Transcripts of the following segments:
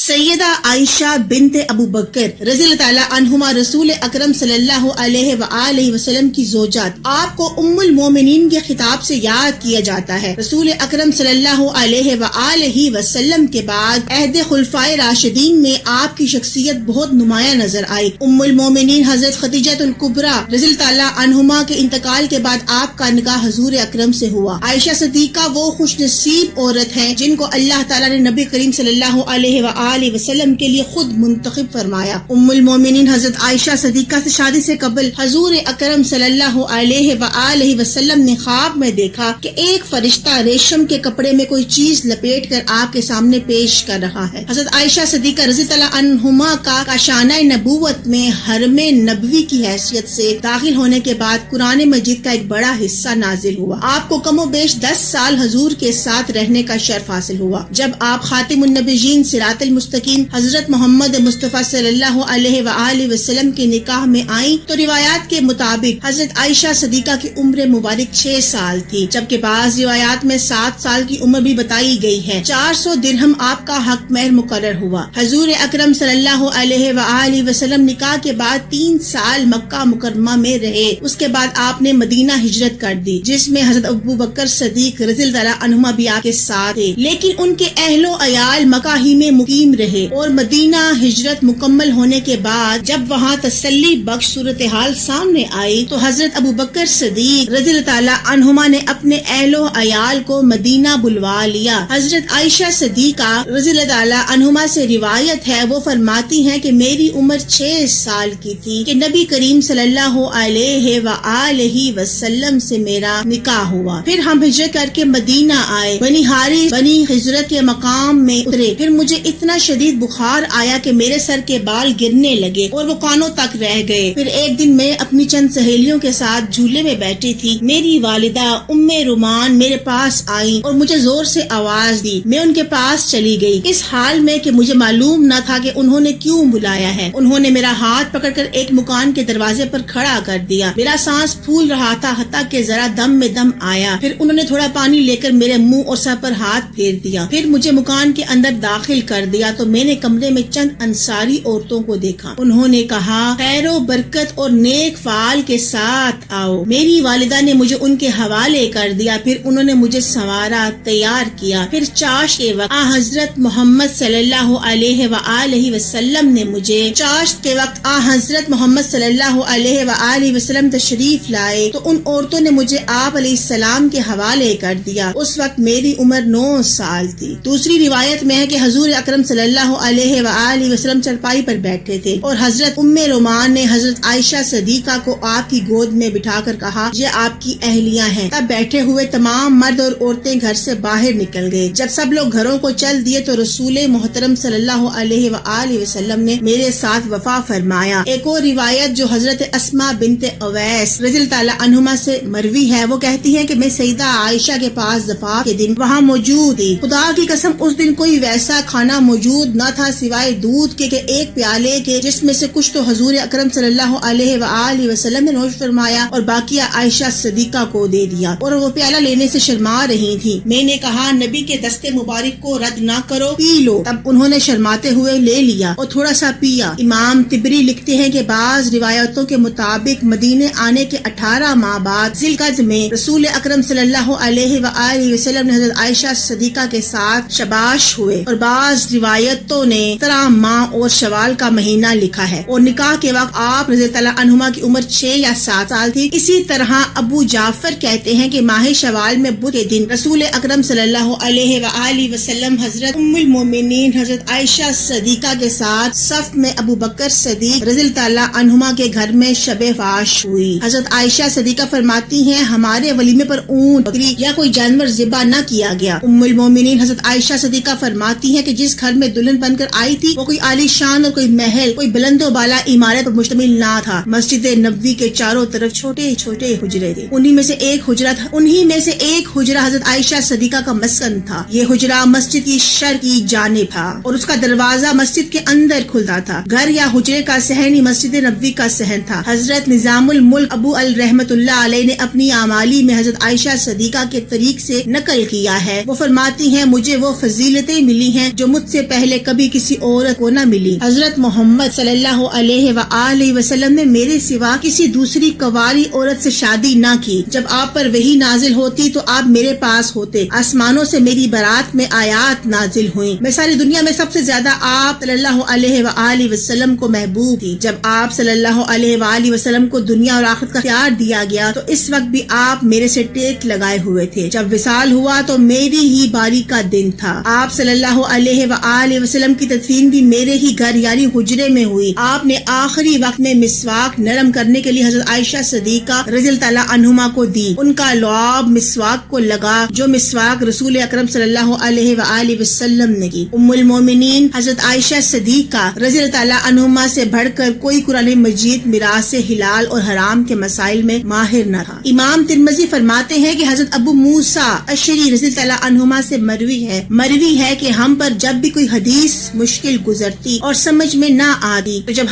سیدہ عائشہ بنت ابو بکر رضی اللہ تعالیٰ عنہما رسول اکرم صلی اللہ علیہ وآلہ وسلم کی زوجات، آپ کو ام المومنین کے خطاب سے یاد کیا جاتا ہے۔ رسول اکرم صلی اللہ علیہ وآلہ وسلم کے بعد عہد خلفائے راشدین میں آپ کی شخصیت بہت نمایاں نظر آئی۔ ام المومنین حضرت خدیجہ الکبریٰ رضی اللہ تعالیٰ عنہما کے انتقال کے بعد آپ کا نکاح حضور اکرم سے ہوا۔ عائشہ صدیقہ وہ خوش نصیب عورت ہیں جن کو اللہ تعالیٰ نے نبی کریم صلی اللہ علیہ وآلہ وسلم کے لیے خود منتخب فرمایا۔ ام المومنین حضرت عائشہ صدیقہ سے شادی سے قبل حضور اکرم صلی اللہ علیہ وآلہ وسلم نے خواب میں دیکھا کہ ایک فرشتہ ریشم کے کپڑے میں کوئی چیز لپیٹ کر آپ کے سامنے پیش کر رہا ہے۔ حضرت عائشہ صدیقہ رضی اللہ عنہما کا کاشانہ نبوت میں حرم نبوی کی حیثیت سے داخل ہونے کے بعد قرآن مجید کا ایک بڑا حصہ نازل ہوا۔ آپ کو کم و بیش 10 سال حضور کے ساتھ رہنے کا شرف حاصل ہوا۔ جب آپ خاتم النبیین صراط المستقیم حضرت محمد مصطفیٰ صلی اللہ علیہ وآلہ وسلم کے نکاح میں آئیں تو روایات کے مطابق حضرت عائشہ صدیقہ کی عمر مبارک 6 سال تھی، جبکہ بعض روایات میں 7 سال کی عمر بھی بتائی گئی ہے۔ 400 درہم آپ کا حق مہر مقرر ہوا۔ حضور اکرم صلی اللہ علیہ وآلہ وسلم نکاح کے بعد 3 سال مکہ مکرمہ میں رہے۔ اس کے بعد آپ نے مدینہ ہجرت کر دی، جس میں حضرت ابو بکر صدیق رضی اللہ عنہما بھی آپ کے ساتھ تھے، لیکن ان کے اہل و عیال مکہ ہی میں مقیم رہے۔ اور مدینہ ہجرت مکمل ہونے کے بعد جب وہاں تسلی بخش صورتحال سامنے آئی تو حضرت ابو بکر صدیق رضی اللہ تعالیٰ عنہما نے اپنے اہل و عیال کو مدینہ بلوا لیا۔ حضرت عائشہ صدیقہ رضی اللہ تعالیٰ عنہما سے روایت ہے، وہ فرماتی ہیں کہ میری عمر 6 سال کی تھی کہ نبی کریم صلی اللہ علیہ وآلہ وسلم سے میرا نکاح ہوا۔ پھر ہم ہجرت کر کے مدینہ آئے، بنی حارث بنی حجرت کے مقام میں اترے۔ پھر مجھے اتنا شدید بخار آیا کہ میرے سر کے بال گرنے لگے اور وہ کانوں تک رہ گئے۔ پھر ایک دن میں اپنی چند سہیلیوں کے ساتھ جھولے میں بیٹھی تھی، میری والدہ ام رومان میرے پاس آئیں اور مجھے زور سے آواز دی۔ میں ان کے پاس چلی گئی، اس حال میں کہ مجھے معلوم نہ تھا کہ انہوں نے کیوں بلایا ہے۔ انہوں نے میرا ہاتھ پکڑ کر ایک مکان کے دروازے پر کھڑا کر دیا۔ میرا سانس پھول رہا تھا حتیٰ کہ ذرا دم میں دم آیا۔ پھر انہوں نے تھوڑا پانی لے کر میرے منہ اور سر پر ہاتھ پھیر دیا۔ پھر مجھے مکان کے اندر داخل کر دیا تو میں نے کمرے میں چند انصاری عورتوں کو دیکھا۔ انہوں نے کہا، خیر و برکت اور نیک فعال کے ساتھ آؤ۔ میری والدہ نے مجھے ان کے حوالے کر دیا۔ پھر انہوں نے مجھے سنوارا، تیار کیا۔ پھر چاشت کے وقت حضرت محمد صلی اللہ علیہ وآلہ وسلم نے مجھے چاشت کے وقت حضرت محمد صلی اللہ علیہ وآلہ وسلم تشریف لائے تو ان عورتوں نے مجھے آپ علیہ السلام کے حوالے کر دیا۔ اس وقت میری عمر 9 سال تھی۔ دوسری روایت میں ہے کہ حضور اکرم صلی اللہ علیہ وآلہ وسلم چرپائی پر بیٹھے تھے اور حضرت ام رومان نے حضرت عائشہ صدیقہ کو آپ کی گود میں بٹھا کر کہا، یہ آپ کی اہلیہ ہیں۔ تب بیٹھے ہوئے تمام مرد اور عورتیں گھر سے باہر نکل گئے۔ جب سب لوگ گھروں کو چل دیے تو رسول محترم صلی اللہ علیہ وآلہ وسلم نے میرے ساتھ وفا فرمایا۔ ایک اور روایت جو حضرت اسماء بنت اویس رضی اللہ تعالیٰ عنہما سے مروی ہے، وہ کہتی ہے کہ میں سیدہ عائشہ کے پاس زفاف کے دن وہاں موجود تھی۔ خدا کی قسم اس دن کوئی ویسا کھانا موجود نہ تھا سوائے دودھ کے کہ ایک پیالے کے، جس میں سے کچھ تو حضور اکرم صلی اللہ علیہ وآلہ وسلم نے نوش فرمایا اور باقی عائشہ صدیقہ کو دے دیا، اور وہ پیالہ لینے سے شرما رہی تھی۔ میں نے کہا، نبی کے دستے مبارک کو رد نہ کرو، پی لو۔ تب انہوں نے شرماتے ہوئے لے لیا اور تھوڑا سا پیا۔ امام طبری لکھتے ہیں کہ بعض روایتوں کے مطابق مدینے آنے کے 18 ماہ بعد ذی القعدہ میں رسول اکرم صلی اللہ علیہ وآلہ وسلم نے حضرت عائشہ صدیقہ کے ساتھ شباش ہوئے، اور بعض روایتوں نے 17 ماہ اور شوال کا مہینہ لکھا ہے، اور نکاح کے وقت آپ رضی اللہ عنہما کی عمر 6 یا 7 سال تھی۔ اسی طرح ابو جعفر کہتے ہیں کہ ماہ شوال میں بدھ کے دن رسول اکرم صلی اللہ علیہ وآلہ وسلم حضرت ام المومنین حضرت عائشہ صدیقہ کے ساتھ صف میں ابو بکر صدیق رضی اللہ عنہما کے گھر میں شب فاش ہوئی۔ حضرت عائشہ صدیقہ فرماتی ہیں، ہمارے ولیمے پر اونٹ، بکری یا کوئی جانور ذبح نہ کیا گیا۔ ام المومنین حضرت عائشہ صدیقہ فرماتی ہیں کہ جس گھر میں دلہن بن کر آئی تھی وہ کوئی عالی شان اور کوئی محل، کوئی بلند و بالا عمارت پر مشتمل نہ تھا۔ مسجد نبوی کے چاروں طرف چھوٹے چھوٹے حجرے تھے، انہی میں سے ایک حجرہ حضرت عائشہ صدیقہ کا مسکن تھا۔ یہ حجرہ مسجد کی شرقی جانب تھا اور اس کا دروازہ مسجد کے اندر کھلتا تھا۔ گھر یا حجرے کا صحن ہی مسجد نبوی کا صحن تھا۔ حضرت نظام الملک ابو الرحمت اللہ علیہ نے اپنی اعمالی میں حضرت عائشہ صدیقہ کے طریق سے نقل کیا ہے۔ وہ فرماتی ہیں، مجھے وہ فضیلتیں ملی ہیں جو مجھ سے پہلے کبھی کسی عورت کو نہ ملی. حضرت محمد صلی اللہ علیہ وآلہ وسلم نے میرے سوا کسی دوسری کنواری عورت سے شادی نہ کی. جب آپ پر وحی نازل ہوتی تو آپ میرے پاس ہوتے. آسمانوں سے میری برات میں آیات نازل ہوئیں. میں ساری دنیا میں سب سے زیادہ آپ صلی اللہ علیہ وآلہ وسلم کو محبوب تھی. جب آپ صلی اللہ علیہ وآلہ وسلم کو دنیا اور آخرت کا اختیار دیا گیا تو اس وقت بھی آپ میرے سے ٹیک لگائے ہوئے تھے. جب وصال ہوا تو میری ہی باری کا دن تھا. آپ صلی اللہ علیہ وآلہ وسلم کی تدفین بھی میرے ہی گھر یعنی حجرے میں ہوئی. آپ نے آخری وقت میں مسواک نرم کرنے کے لیے حضرت عائشہ صدیقہ رضی اللہ تعالیٰ عنہما کو دی. ان کا لعاب مسواک کو لگا جو مسواک رسول اکرم صلی اللہ علیہ وآلہ وسلم نے کی. ام المومنین حضرت عائشہ صدیقہ رضی اللہ تعالیٰ عنہما سے بڑھ کر کوئی قرآن مجید میراث حلال اور حرام کے مسائل میں ماہر نہ تھا. امام ترمذی فرماتے ہیں کہ حضرت ابو موسیٰ اشعری رضی اللہ عنہما سے مروی ہے کہ ہم پر جب بھی کوئی حدیث مشکل گزرتی اور سمجھ میں نہ آتی تو جب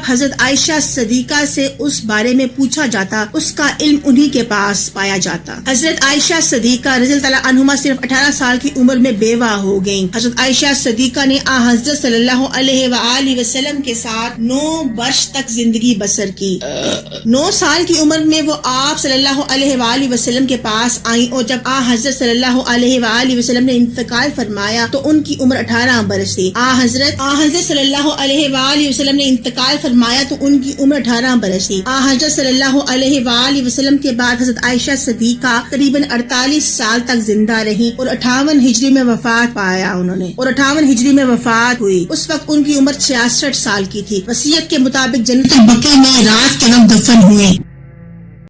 حضرت عائشہ صدیقہ سے اس بارے میں پوچھا جاتا اس کا علم انہی کے پاس پایا جاتا. حضرت عائشہ صدیقہ رضی اللہ عنہما صرف 18 سال کی عمر میں بیوہ ہو گئیں. حضرت عائشہ صدیقہ نے حضرت صلی اللہ علیہ وآلہ وسلم کے ساتھ 9 برس تک زندگی بسر کی. 9 سال کی عمر میں وہ آپ صلی اللہ علیہ وآلہ وسلم کے پاس آئیں اور جب حضرت صلی اللہ علیہ وآلہ وسلم نے انتقال فرمایا تو ان کی عمر 18 برس تھی. حضرت صلی اللہ علیہ وآلہ وسلم نے انتقال فرمایا تو ان کی عمر 18 برس تھی. حضرت صلی اللہ علیہ وآلہ وسلم کے بعد حضرت عائشہ صدیقہ قریباً 48 سال تک زندہ رہی اور 58 ہجری میں وفات پایا انہوں نے اور 58 ہجری میں وفات ہوئی. اس وقت ان کی عمر 66 سال کی تھی. وصیت کے مطابق جنت البقیع میں رات کے وقت دفن ہوئے.